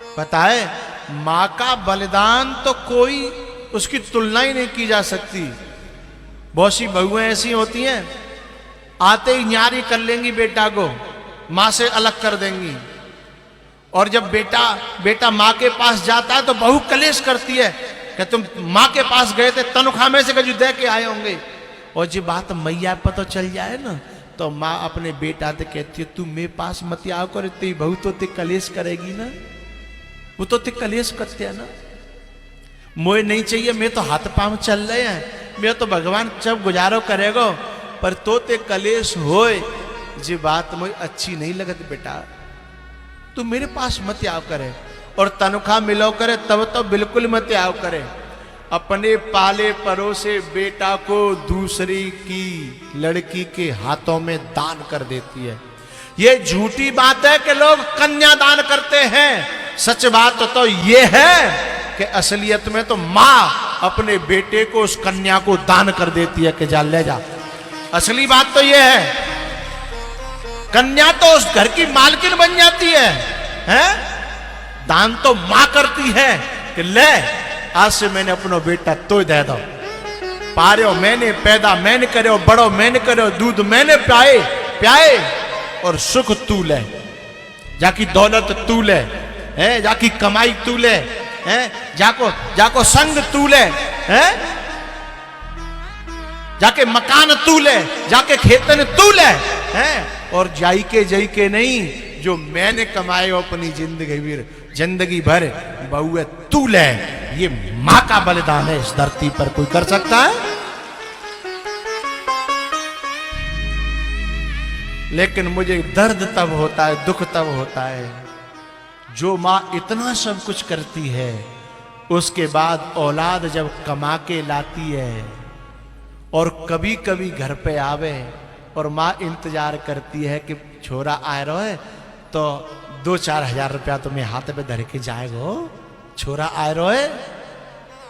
पता है, मां का बलिदान तो कोई उसकी तुलना ही नहीं की जा सकती। बहुत सी बहुएं ऐसी होती हैं, आते ही न्यारी कर लेंगी बेटा को, मां से अलग कर देंगी। और जब बेटा मां के पास जाता है तो बहू कलेश करती है कि तुम मां के पास गए थे, तनख्वाह में से कजू दे के आए होंगे। और जो बात मैया पर तो चल जाए ना, तो माँ अपने बेटा से कहती है तू मेरे पास मत आओ कर, तेरी बहू तो ते कलेश करेगी ना, वो तो ते कलेश करते है ना। मोए नहीं चाहिए, मैं तो हाथ पांव चल रहे हैं, मैं तो भगवान जब गुजारो करेगो, पर तो ते कलेश होए जी बात मुझे अच्छी नहीं लगती बेटा, तू मेरे पास मत आओ करे। और तनख्वाह मिलो करे तब तो बिल्कुल मत आओ करे। अपने पाले परोसे बेटा को दूसरी की लड़की के हाथों में दान कर देती है। ये झूठी बात है कि लोग कन्या दान करते हैं, सच बात तो ये है कि असलियत में तो मां अपने बेटे को, उस कन्या को दान कर देती है कि जा ले जा। असली बात तो ये है, कन्या तो उस घर की मालकिन बन जाती है, हैं? दान तो मां करती है कि ले आज से मैंने अपना बेटा तो दे दो, पारो मैंने पैदा मैंने करो, बड़ो मैंने करो, दूध मैंने प्याए और सुख तू ले, जाकी दौलत तू ले, हैं? जाकी कमाई तू ले, हैं? जाको संग तू ले, हैं? जाके मकान तू ले, जाके खेतन तू ले, हैं? और जाई के नहीं, जो मैंने कमाए अपनी जिंदगी भर बहुए तू ले। ये मां का बलिदान है, इस धरती पर कोई कर सकता है? लेकिन मुझे दर्द तब होता है, दुख तब होता है, जो मां इतना सब कुछ करती है, उसके बाद औलाद जब कमा के लाती है और कभी कभी घर पे आवे और मां इंतजार करती है कि छोरा आ रहा है तो 2-4 हजार रुपया तुम्हें हाथ पे धर के जाएगो, छोरा आ रहा है,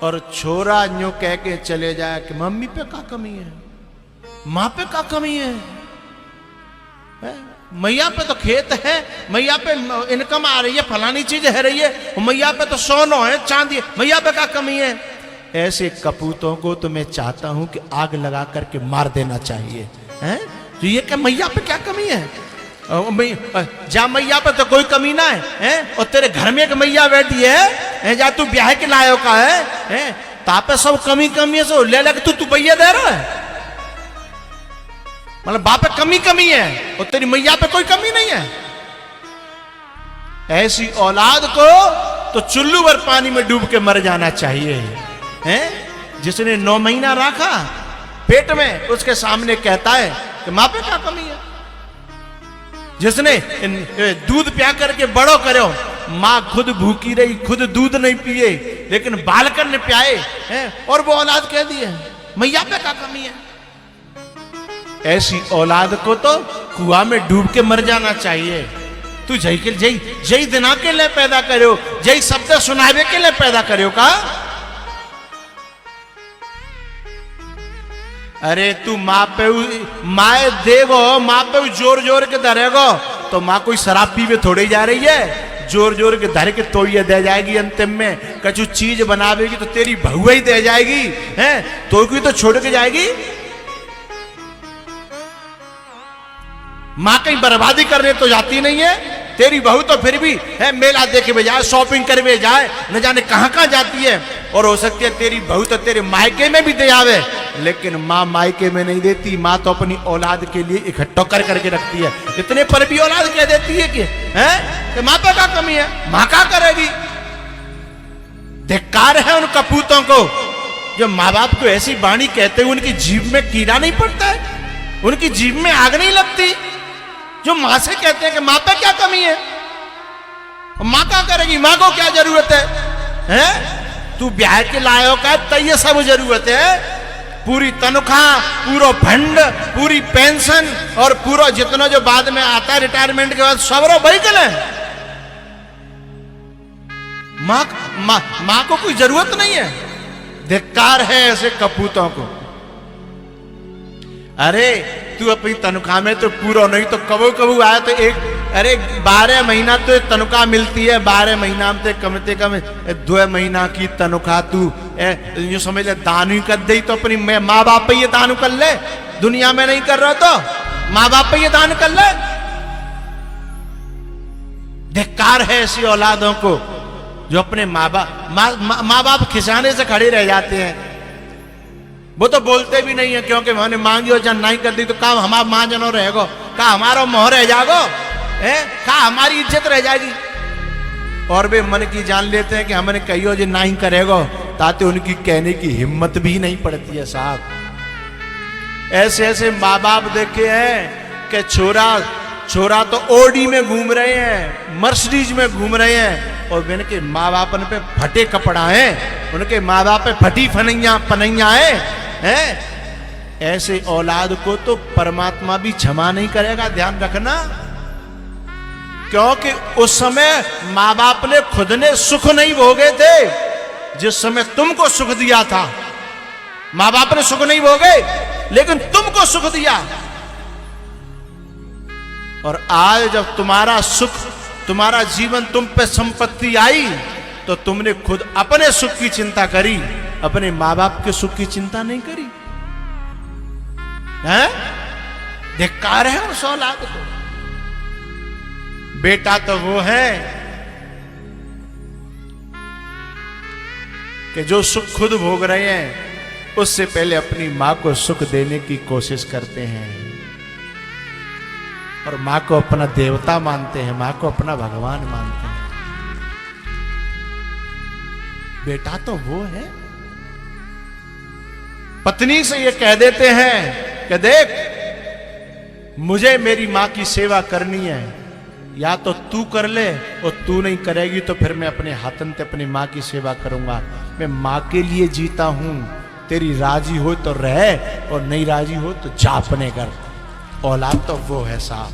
और छोरा यूं कह के चले जाए कि मम्मी पे क्या कमी है, मां पे क्या कमी है? मैया पे तो खेत है, मैया पे इनकम आ रही है, फलानी चीज है रही है, मैया पे तो सोना है, चांदी है, मैया पे क्या कमी है? ऐसे कपूतों को तो मैं चाहता हूं कि आग लगा करके मार देना चाहिए, हैं? तो ये क्या मैया पे क्या कमी है? जा मैया पे तो कोई कमी ना है, हैं? और तेरे घर में एक मैया बैठी है, जा तू ब्याह के लायो का है, तापे सब कमी है, सो ले लग तू भैया दे रहा है, मतलब बाप पे कमी है और तेरी मैया पे कोई कमी नहीं है। ऐसी औलाद को तो चुल्लू भर पानी में डूब के मर जाना चाहिए, हैं? जिसने 9 महीना रखा पेट में, उसके सामने कहता है कि मां पे क्या कमी है? जिसने दूध प्या करके बड़ो करो, मां खुद भूखी रही, खुद दूध नहीं पिए, लेकिन बालकन ने प्याए, हैं? और वो औलाद कह दी है मैया पे क्या कमी है? ऐसी औलाद को तो कुआं में डूब के मर जाना चाहिए। तू जय दिना के लिए पैदा करो, जय शब्द सुनावे के लिए पैदा करो का? अरे तू माँ देगो, माँ पे जोर के धरेगो, तो माँ कोई शराब पीवे थोड़ी जा रही है, जोर के धर के तो ये दे जाएगी, अंतिम में कछु चीज बनावेगी तो तेरी बहू ही दे जाएगी, हैं? तो कोई तो छोड़ के जाएगी। माँ कहीं बर्बादी करने तो जाती नहीं है, तेरी बहू तो फिर भी है मेला देखे में जाए, शॉपिंग करे जाए, न जाने कहां जाती है। और हो सकती है तेरी बहू तो तेरे मायके में भी दे आवे, लेकिन माँ मायके में नहीं देती, माँ तो अपनी औलाद के लिए इकट्ठा करके रखती है। इतने पर भी औलाद कह देती है कि माँ पे क्या कमी है, माँ क्या करेगी? धिक्कार है उन कपूतों को जो माँ बाप को ऐसी वाणी कहते हुए उनकी जीभ में कीड़ा नहीं पड़ता है, उनकी जीभ में आग नहीं लगती, जो मां से कहते हैं कि मां पे क्या कमी है, मां क्या करेगी, मां को क्या जरूरत है, हैं? तू ब्याह के लायो का तो ये सब जरूरत है, पूरी तनख्वाह, पूरा फंड, पूरी पेंशन और पूरा जितना जो बाद में आता है रिटायरमेंट के बाद सब व्हीकल है। मां को कोई जरूरत नहीं है। धिक्कार है ऐसे कपूतों को। अरे तू अपनी तनख्वाह में तो पूरा नहीं तो कबू आया तो अरे 12 महीना तो तनख्वाह मिलती है, 12 महीना में कम से कम 2 महीना की तनख्वाह तू यूं समझ ले दान ही कर दे तो अपनी माँ बाप पे ये दान कर ले, दुनिया में नहीं कर रहा तो माँ बाप पे ये दान कर ले। धिक्कार है ऐसी औलादों को जो अपने माँ बाप खिसाने से खड़े रह जाते हैं। वो तो बोलते भी नहीं है क्योंकि मैंने मांगी और जन नहीं कर दी तो काम हमारा माँ जनो रहेगो, का हमारा मोह रह जागो है, का हमारी इज्जत रह जाएगी। और वे मन की जान लेते हैं कि हमने कहियो जो नहीं करेगो, ताते उनकी कहने की हिम्मत भी नहीं पड़ती है साहब। ऐसे ऐसे माँ बाप देखे हैं कि छोरा तो ओडी में घूम रहे हैं, मर्सिडीज में घूम रहे हैं, और उनके माँ बाप पे फटे कपड़ा है, उनके माँ बाप पे फटी पनैया है। ऐसे औलाद को तो परमात्मा भी क्षमा नहीं करेगा, ध्यान रखना। क्योंकि उस समय माँ बाप ने खुद ने सुख नहीं भोगे थे, जिस समय तुमको सुख दिया था। माँ बाप ने सुख नहीं भोगे लेकिन तुमको सुख दिया, और आज जब तुम्हारा सुख, तुम्हारा जीवन तुम पे संपत्ति आई तो तुमने खुद अपने सुख की चिंता करी, अपने माँ बाप के सुख की चिंता नहीं करी है। धिक्कार है उस औलाद को। बेटा तो वो है कि जो सुख खुद भोग रहे हैं उससे पहले अपनी मां को सुख देने की कोशिश करते हैं, और मां को अपना देवता मानते हैं, मां को अपना भगवान मानते हैं। बेटा तो वो है। पत्नी से ये कह देते हैं कि देख मुझे मेरी मां की सेवा करनी है, या तो तू कर ले, और तू नहीं करेगी तो फिर मैं अपने हाथन से अपनी मां की सेवा करूंगा। मैं मां के लिए जीता हूं, तेरी राजी हो तो रह और नहीं राजी हो तो जा अपने घर। औलाद तो वो है साहब।